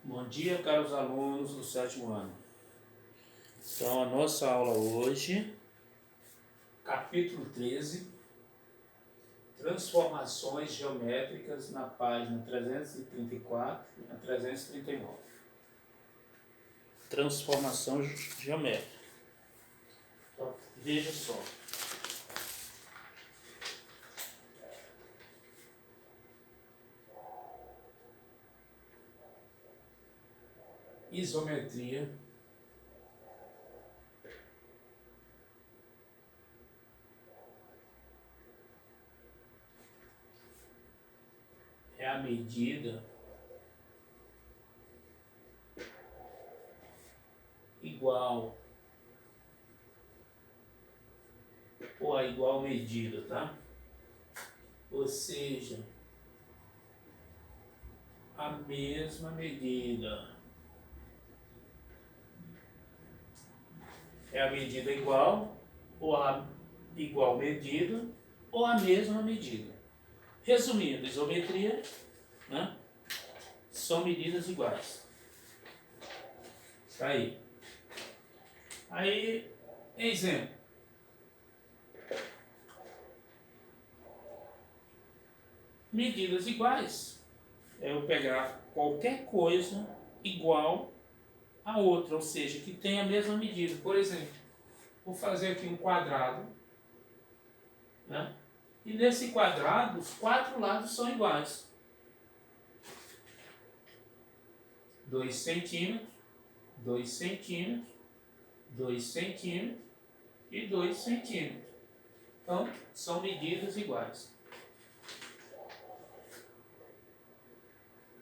Bom dia, caros alunos do sétimo ano. Então, a nossa aula hoje, capítulo 13, transformações geométricas, na página 334 a 339. Transformação geométrica. Então, veja só. Isometria é a medida igual ou a igual medida, tá? Ou seja, a mesma medida. É a medida igual, ou a igual medida, ou a mesma medida. Resumindo, isometria, né, são medidas iguais. Tá aí. Aí, exemplo. Medidas iguais é eu pegar qualquer coisa igual a outra, ou seja, que tenha a mesma medida. Por exemplo, vou fazer aqui um quadrado, né? E nesse quadrado, os quatro lados são iguais. 2 centímetros, 2 centímetros, 2 centímetros e 2 centímetros. Então, são medidas iguais.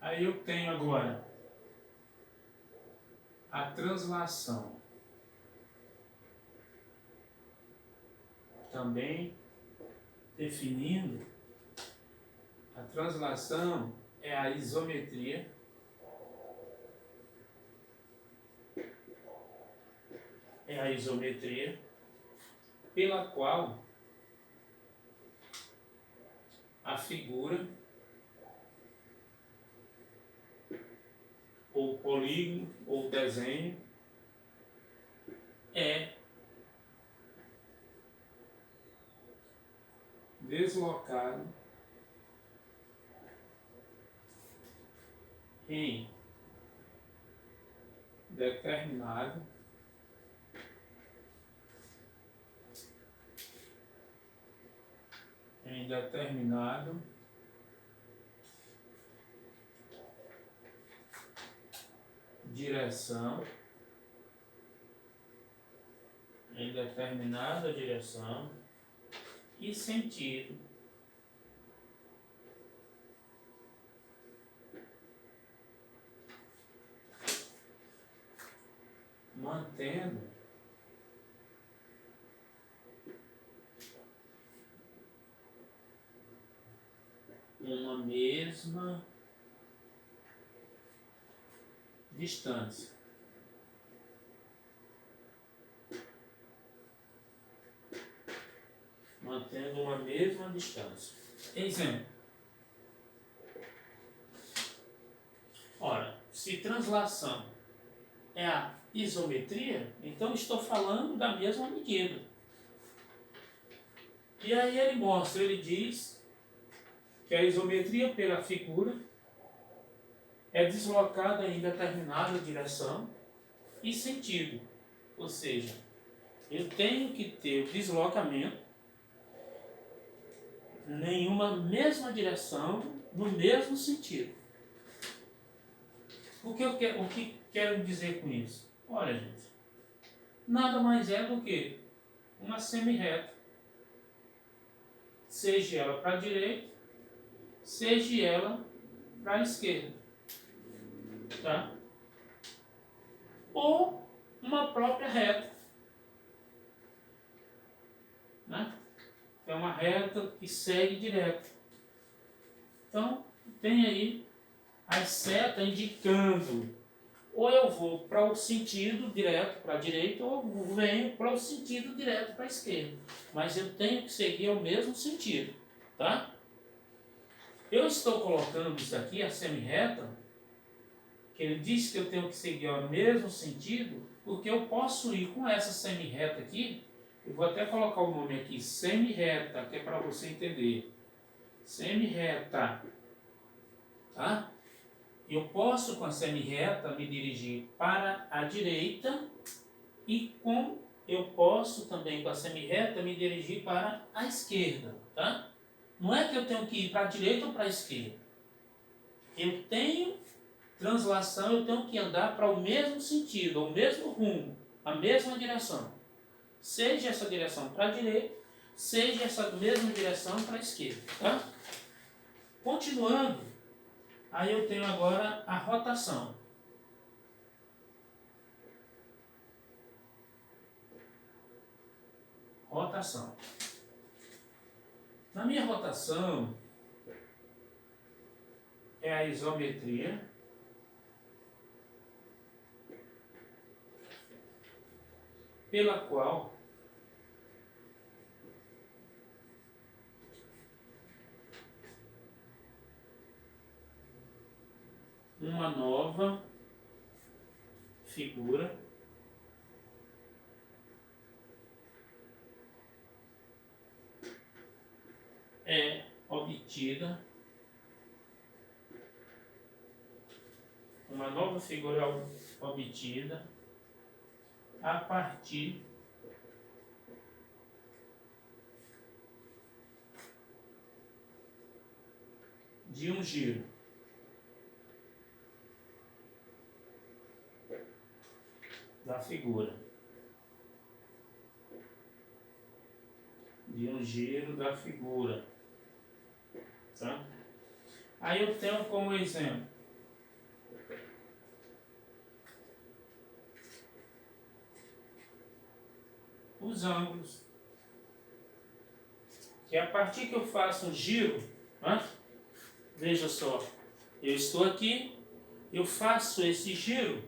Aí eu tenho agora a translação. Também definindo, a translação é a isometria pela qual a figura ou polígono ou desenho é deslocado em determinado direção, em determinada direção e sentido, mantendo uma mesma distância. Mantendo uma mesma distância. Exemplo. Ora, se translação é a isometria, então estou falando da mesma medida. E aí ele mostra, ele diz que a isometria pela figura é deslocada em determinada direção e sentido. Ou seja, eu tenho que ter o deslocamento em uma mesma direção, no mesmo sentido. O que quero dizer com isso? Olha, gente, nada mais é do que uma semi-reta, seja ela para a direita, seja ela para a esquerda, tá? Ou uma própria reta, né? É uma reta que segue direto. Então, tem aí as setas indicando, ou eu vou para o sentido direto para a direita, ou eu venho para o sentido direto para a esquerda. Mas eu tenho que seguir o mesmo sentido, tá? Eu estou colocando isso aqui, a semi-reta, que ele diz que eu tenho que seguir o mesmo sentido, porque eu posso ir com essa semi-reta aqui, eu vou até colocar o nome aqui, semi-reta, que é para você entender. Semi-reta, tá? Eu posso com a semi-reta me dirigir para a direita e eu posso também com a semi-reta me dirigir para a esquerda, tá? Não é que eu tenho que ir para a direita ou para a esquerda. Eu tenho translação, eu tenho que andar para o mesmo sentido, o mesmo rumo, a mesma direção. Seja essa direção para a direita, seja essa mesma direção para a esquerda, tá? Continuando, aí eu tenho agora a rotação. Rotação. Na minha rotação, é a isometria, pela qual uma nova figura é obtida, uma nova figura obtida a partir de um giro. Da figura. De um giro da figura. Tá? Aí eu tenho como exemplo os ângulos. Que a partir que eu faço um giro, né? Veja só, eu estou aqui, eu faço esse giro,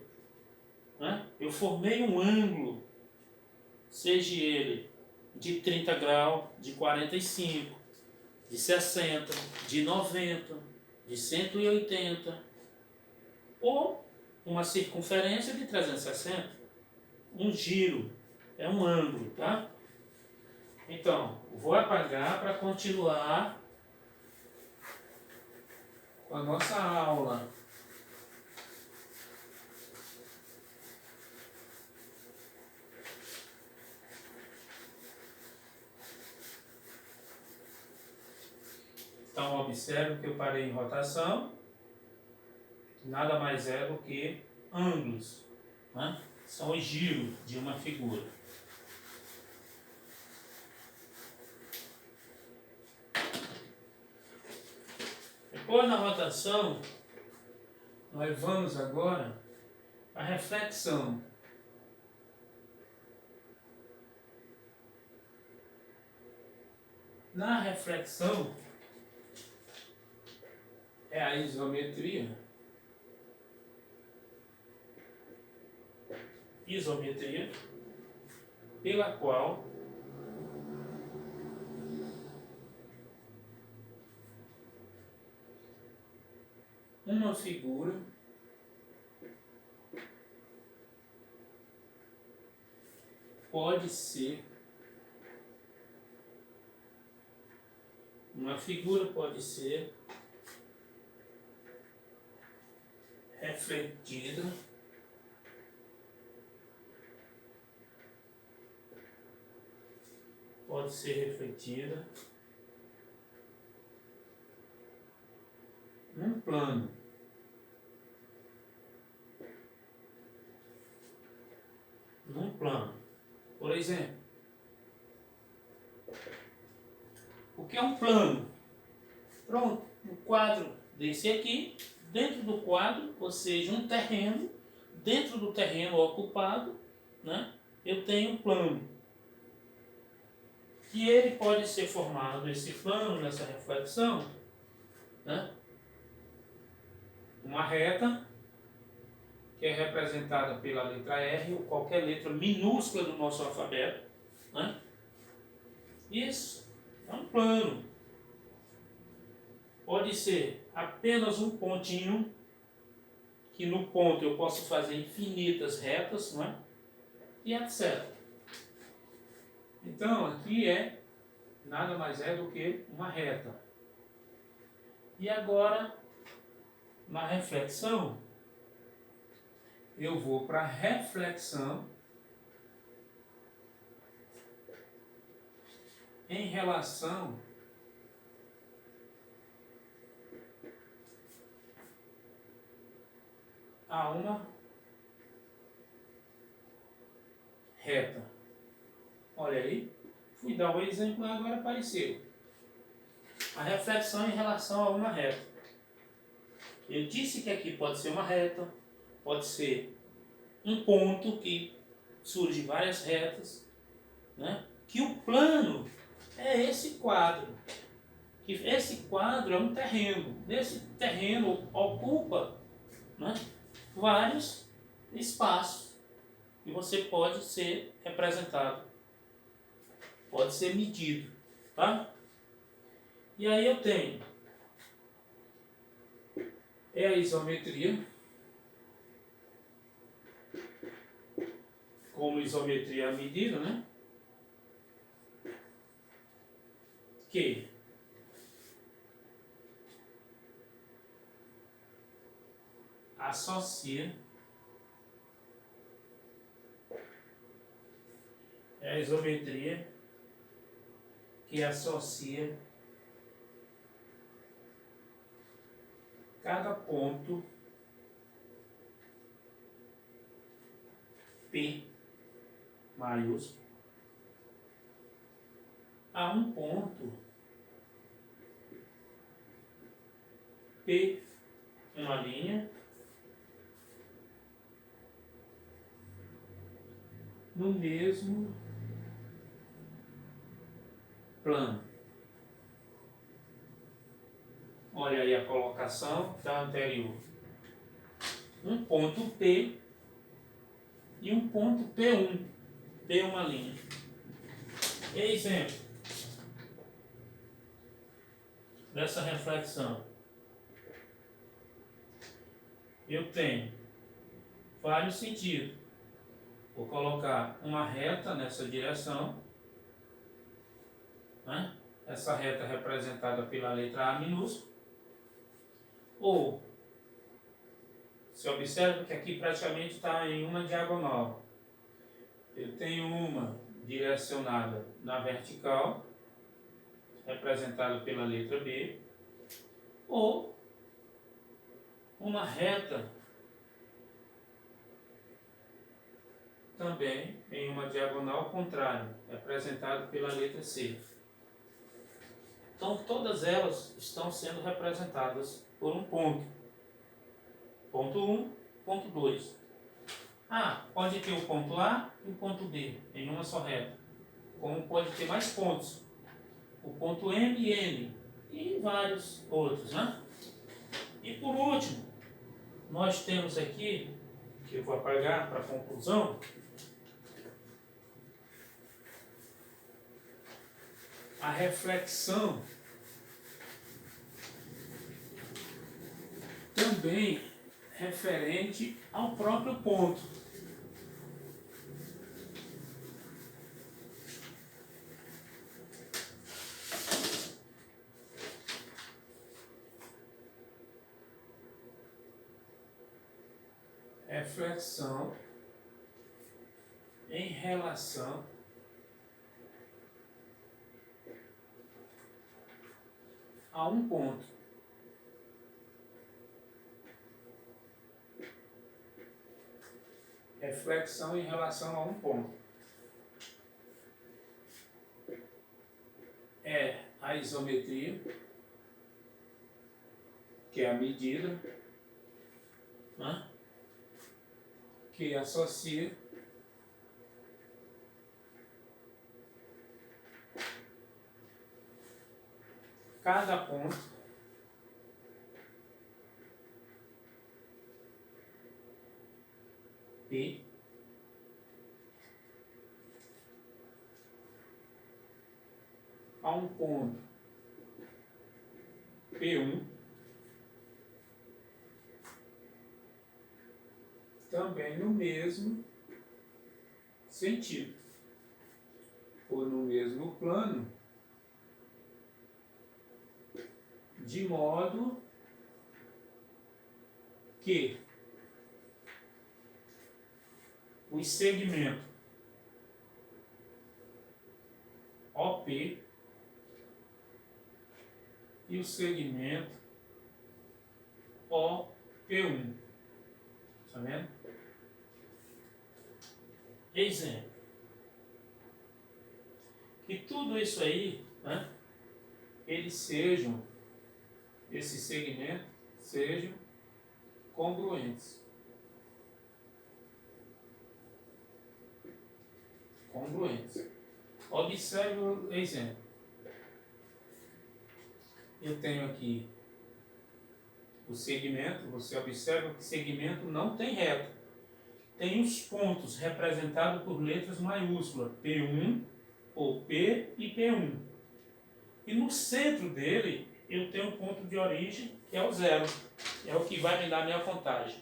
né? Eu formei um ângulo, seja ele de 30 graus, de 45, de 60, de 90, de 180, ou uma circunferência de 360. Um giro é um ângulo, tá? Então, vou apagar para continuar com a nossa aula. Então, observe que eu parei em rotação, nada mais é do que ângulos, né? São os giros de uma figura. Depois da rotação, nós vamos agora à reflexão. Na reflexão, é a isometria. Isometria, pela qual uma figura pode ser refletida num plano. Por exemplo, o que é um plano? Pronto, um quadro desse aqui, dentro do quadro, ou seja, um terreno, dentro do terreno ocupado, né, eu tenho um plano. E ele pode ser formado, esse plano, nessa reflexão, né, uma reta, que é representada pela letra R, ou qualquer letra minúscula do nosso alfabeto, né? Isso é um plano. Pode ser apenas um pontinho, que no ponto eu posso fazer infinitas retas, não é? E etc. Então, aqui nada mais é do que uma reta. E agora, na reflexão, eu vou para a reflexão em relação a uma reta. Olha aí, fui dar um exemplo e agora apareceu. A reflexão em relação a uma reta. Eu disse que aqui pode ser uma reta, pode ser um ponto que surge várias retas, né? Que o plano é esse quadro. Que esse quadro é um terreno. Esse terreno ocupa, né, vários espaços e você pode ser representado, pode ser medido, tá? E aí eu tenho a isometria, como isometria à medida, né? Que associa a isometria que associa cada ponto P maiúsculo a um ponto P, uma linha, no mesmo plano. Olha aí a colocação da anterior. Um ponto P e um ponto P1. P uma linha. Exemplo dessa reflexão. Eu tenho vários sentidos. Vou colocar uma reta nessa direção, né? Essa reta é representada pela letra A minúscula. Ou, se observa que aqui praticamente está em uma diagonal. Eu tenho uma direcionada na vertical, representada pela letra B. Ou uma reta também em uma diagonal contrária, representada pela letra C. Então, todas elas estão sendo representadas por um ponto. Ponto 1, ponto 2. Pode ter o ponto A e o ponto B em uma só reta. Como pode ter mais pontos. O ponto M e N. E vários outros, né? E por último, nós temos aqui, que eu vou apagar para conclusão, a reflexão também referente ao próprio ponto. Reflexão em relação a um ponto. Reflexão em relação a um ponto. É a isometria, que é a medida, né, que associa cada ponto P a um ponto P1 também no mesmo sentido, ou no mesmo plano, de modo que os segmentos OP e o segmento OP1. Tá vendo? Exemplo. Que tudo isso aí, né, esses segmentos sejam congruentes. Observe o exemplo. Eu tenho aqui o segmento, você observa que o segmento não tem reta. Tem os pontos representados por letras maiúsculas, P1, ou P e P1. E no centro dele, eu tenho um ponto de origem, que é o 0. É o que vai me dar a minha contagem.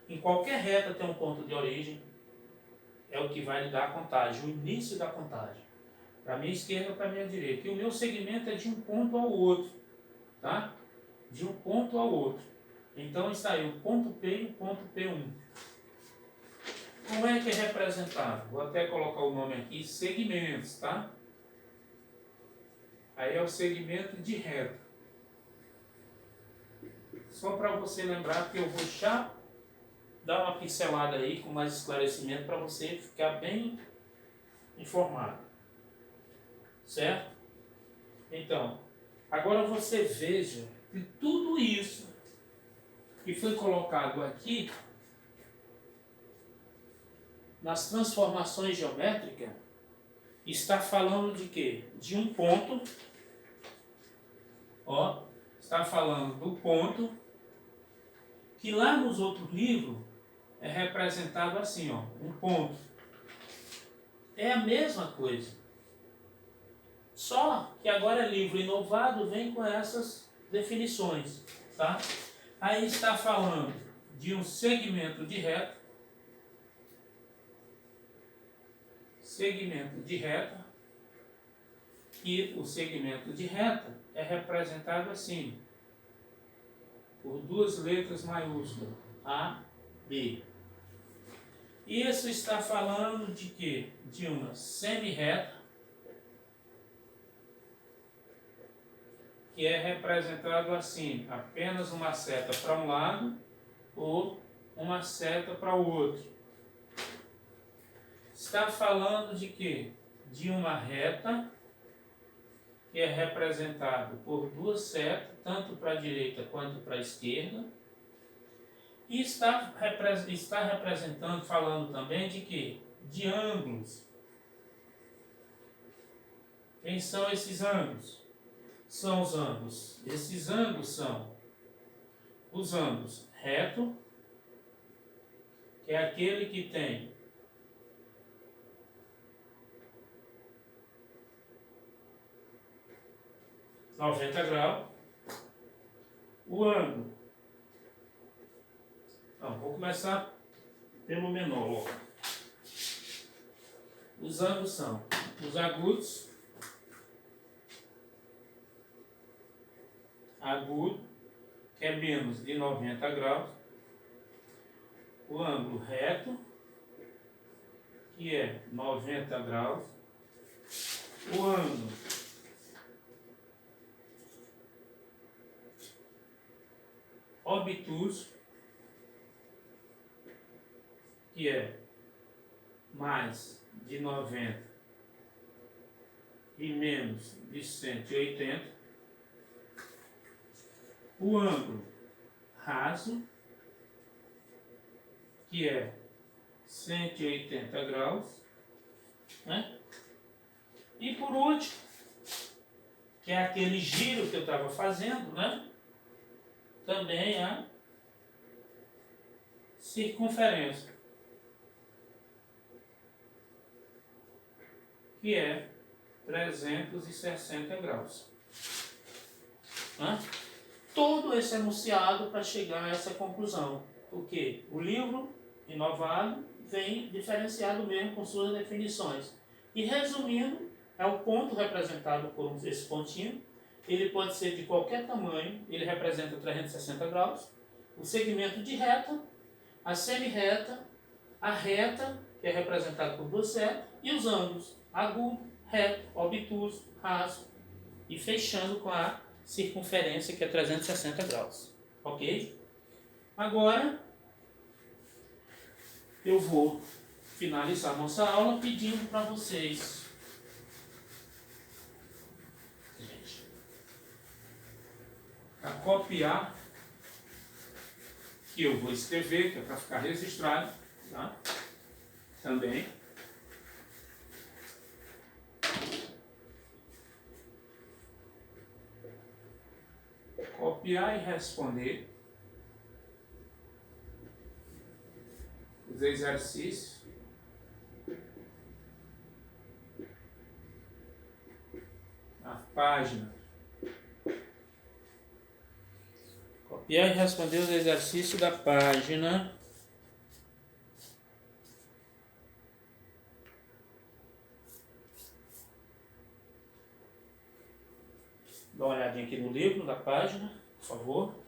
Em qualquer reta tem um ponto de origem, é o que vai lhe dar a contagem, o início da contagem. Para a minha esquerda ou para a minha direita. E o meu segmento é de um ponto ao outro. Tá? De um ponto ao outro. Então está aí o ponto P e o ponto P1. Como é que é representado? Vou até colocar o nome aqui, segmentos, tá? Aí é o segmento de reta. Só para você lembrar que eu vou já dar uma pincelada aí com mais esclarecimento para você ficar bem informado. Certo? Então, agora você veja que tudo isso que foi colocado aqui nas transformações geométricas está falando de quê? De um ponto, ó, está falando do ponto que lá nos outros livros é representado assim, ó, um ponto. É a mesma coisa. Só que agora livro inovado vem com essas definições, tá? Aí está falando de um segmento de reta, e o segmento de reta é representado assim, por duas letras maiúsculas, A, B. Isso está falando de quê? De uma semi-reta, que é representado assim, apenas uma seta para um lado ou uma seta para o outro. Está falando de quê? De uma reta, que é representado por duas setas, tanto para a direita quanto para a esquerda. E está representando, falando também de quê? De ângulos. Quem são esses ângulos? São os ângulos. Esses ângulos são os ângulos reto, que é aquele que tem (90 graus). O ângulo. Então, vou começar pelo menor. Os ângulos são os agudos, que é menos de 90 graus, o ângulo reto, que é 90 graus, o ângulo obtuso, que é mais de 90 e menos de 180, o ângulo raso, que é 180 graus, né? E por último, que é aquele giro que eu estava fazendo, né? Também a circunferência, que é 360 graus. Né? Todo esse enunciado para chegar a essa conclusão. Porque o livro inovado, vem diferenciado mesmo com suas definições. E resumindo, é o ponto representado por esse pontinho. Ele pode ser de qualquer tamanho, ele representa 360 graus. O segmento de reta, a semi-reta, a reta, que é representada por duas setas, e os ângulos, agudo, reto, obtuso, raso, e fechando com a circunferência, que é 360 graus. Ok? Agora, eu vou finalizar nossa aula pedindo para vocês a copiar, que eu vou escrever, que é para ficar registrado, tá? Também. Copiar e responder os exercícios na página. Copiar e responder os exercícios da página. Dá uma olhadinha aqui no livro da página, por favor.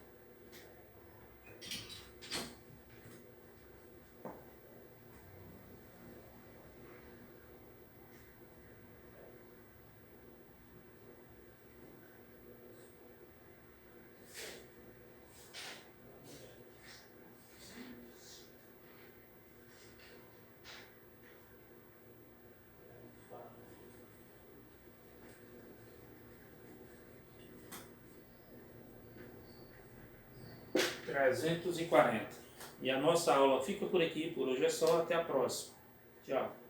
E a nossa aula fica por aqui, por hoje é só, até a próxima. Tchau.